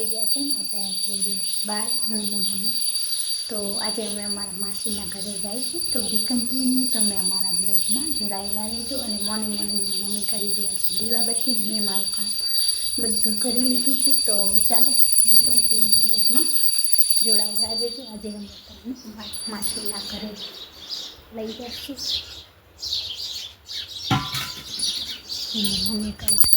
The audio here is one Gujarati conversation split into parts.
થઈ ગયા છે ને આપણે જઈ રહ્યા બહાર મમ્મી. તો આજે અમે અમારા માસીના ઘરે જાય છે, તો બી કન્ટિન્યુ તમે અમારા બ્લોગમાં જોડાયેલા રહેજો. અને મોર્નિંગમાં મમ્મી કરી રહ્યા છે દીવાબત્તી, મેં મારું કામ બધું કરી લીધું છે. તો ચાલો બી કન્ટિન્યુ બ્લોગમાં જોડાયેલા રહેજો. આજે અમે તમને અમારા માસીના ઘરે લઈ જઈશું. મમ્મી કરી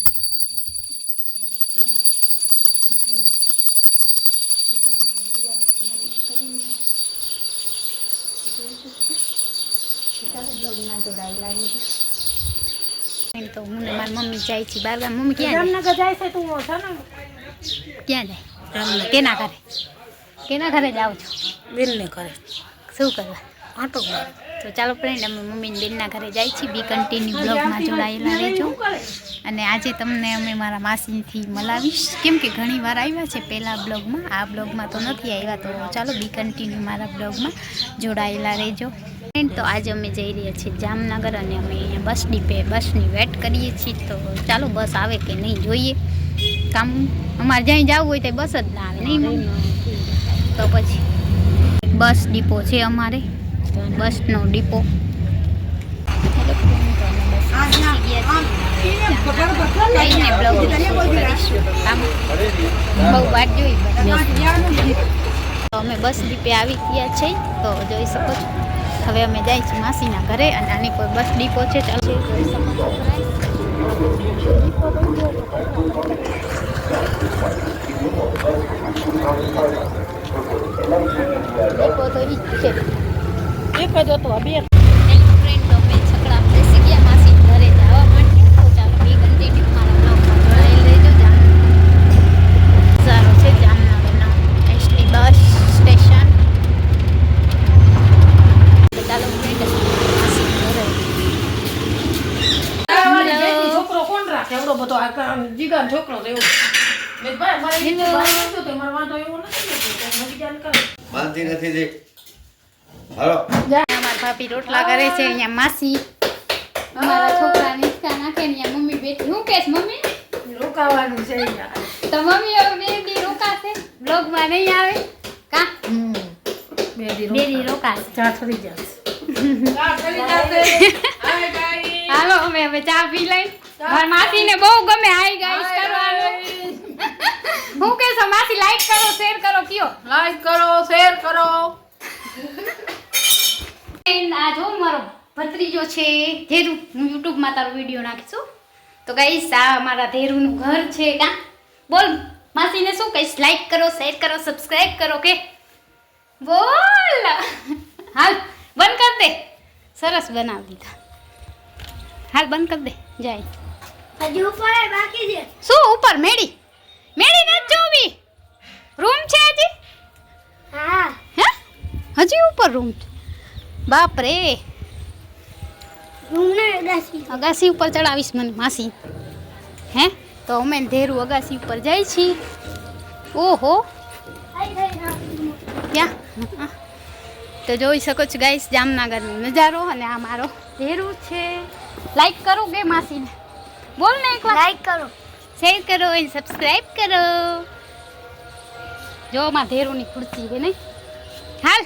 બ્લોગમાં જોડાયેલા રહેજો. તો હું ને મારી મમ્મી જાય છે બહાર ગામ. મમ્મી ક્યાં જામનગર જાય છે? તું છે ને ક્યાં જાય? કેના ઘરે? કેના ઘરે જાઓ છો? બેનને કરે. શું કરવા? આટો તો ચાલો ફ્રેન્ડ, અમે મમ્મીને બેનના ઘરે જાય છીએ. બી કન્ટિન્યુ બ્લોગમાં જોડાયેલા રહેજો. અને આજે તમને અમે મારા માસીથી મલાવીશ, કેમ કે ઘણી વાર આવ્યા છે પહેલાં બ્લોગમાં, આ બ્લોગમાં તો નથી આવ્યા. તો ચાલો બી કન્ટિન્યુ મારા બ્લોગમાં જોડાયેલા રહેજો. તો આજે અમે જઈ રહ્યા છીએ જામનગર, અને અમે અહીંયા બસ ડીપે બસની વેટ કરીએ છીએ. તો ચાલો બસ આવે કે નહીં જોઈએ. કામ અમારે જ્યાં જવું હોય તો બસ જ ના આવે નહીં મમ્મી. તો પછી બસ ડીપો છે અમારે, બસનો ડીપો. બહુ વાત જોઈ. અમે બસ ડીપે આવી ગયા છે, તો જોઈ શકો છો. હવે અમે જાય છીએ માસીના ઘરે, અને આની કોઈ બસ ડીપો છે. ચાલો જોઈ શકો છો. ડીપો તો ઈ છે, એક જ હતો. બે ફ્રેન્ડ તો અમે છકડા બેસી ગયા માસી ઘરે જવા માટે. તો ચાલો બી કન્ટિન્યુ મારા બ્લોગમાં જોડાઈ લેજો. સારો છે જામનગરનો એસટી બસ સ્ટેશન. ચાલો ફ્રેન્ડ માસી ઘરે. છોકરો કોણ રાખે? એવડો બધો જીગાનો છોકરો તો એવો. મેં ભાઈ મારે એક ભાઈ હતો તો મારો વાંધો એવો નથી. મરી જાન કરે બાંધી નથી દે. હાલો અમારા ભાભી રોટલા કરે છે. અહીંયા માસી અમારા છોકરાને હિંચકા નાખે ને અહીંયા મમ્મી બેઠી. હું કહેશ મમ્મી? રોકાવાનું છે અહીંયા. તો મમ્મી હવે બે દી રોકાશે, બ્લોગમાં નહીં આવે કા? બે દી રોકાશે. ચા થઈ જશે. હાલો અમે હવે ચા પી લઈ. મારી માસીને બહુ ગમે હાઈ ગાઈસ કરવાનું. હું કહેશો માસી? લાઈક કરો, શેર કરો, કયો લાઈક કરો, શેર કરો. આ જો મારો ભત્રીજો છે ધેરુ. હું યુટ્યુબમાં તારો વિડીયો નાખીશું. તો ગાઈસ આ મારા ધેરુનું ઘર છે. કા બોલ માસીને શું કહીશ? લાઈક કરો, શેર કરો, સબસ્ક્રાઇબ કરો કે બોલ. હાલ બંધ કર દે. સરસ બનાવી દીધા. હાલ બંધ કર દે. જાય હજી ઉપર બાકી છે. શું ઉપર? મેડી મેડી નથી જોવી. રૂમ છે હજી? હા હે હજી ઉપર રૂમ છે? બાપ રે. રૂમ ને અગાસી. અગાસી ઉપર ચડાવીશ મને માસી? હે તો અમે ધેરું અગાસી ઉપર જાય છીએ. ઓહો ક્યાં? તો જોઈ શકો છો ગાઈસ જામનગરનો નજારો. અને આ મારો ધેરું છે. લાઈક કરો કે માસીને? બોલ ને એકવાર. લાઈક કરો, શેર કરો અને સબસ્ક્રાઇબ કરો. જો માં ધેરુની ખુરશી છે નહીં? હાલ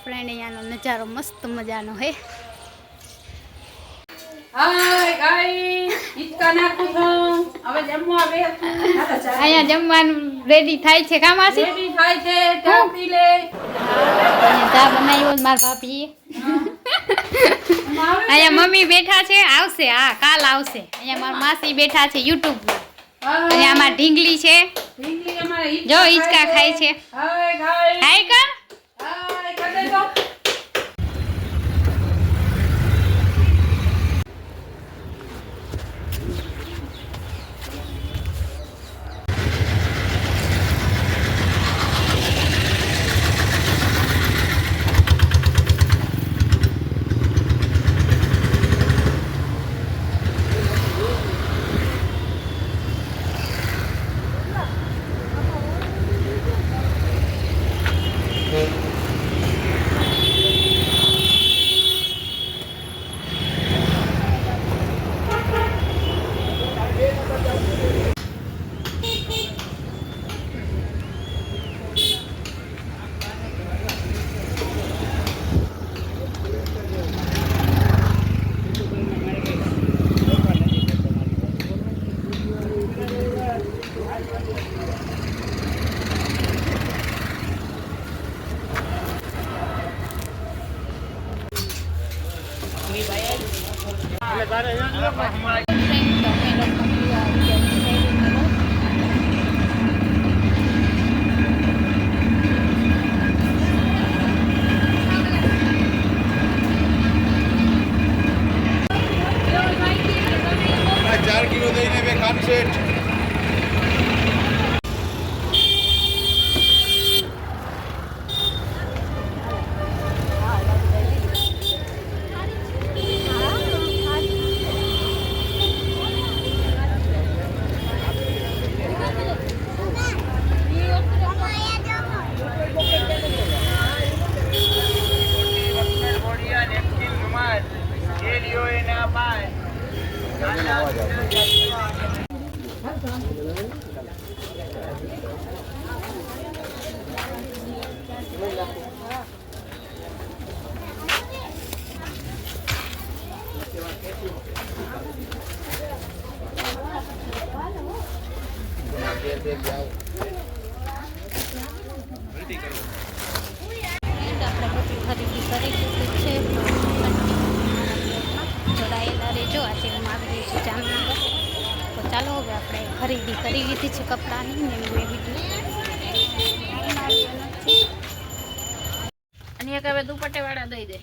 ફ્રેન્ડ અહીંયાનો નજારો મસ્ત મજાનો હે. હાય ગાઈસ, હિચકા નાખું છું. હવે જમવા બેસું. અહીંયા જમવાનું રેડી થાય છે કા માસી? રેડી થાય છે. ચા પી લે. અહીંયા ચા બનાવ્યો મારા ભાભીએ. અહીંયા મમ્મી બેઠા છે. આવશે, હા કાલ આવશે. અહીંયા મારા માસી બેઠા છે યુટ્યુબમાં. અહીંયા અમાર ઢીંગલી છે. ઢીંગલી અમારે જો હિચકા ખાય છે. હાય ગાઈસ, હાય કર. હાય કરે તો. હાઈવે ખાનસેટ આપણે બધી ખરીદી કરી લીધી છે જોડાયેલા રહેજો. આજે હું આવી રહી છું જામનગર. તો ચાલો હવે આપણે ખરીદી કરી લીધી છે કપડાની ને મેં વિડીયો અને એક હવે દુપટ્ટે વાળા દઈ દે.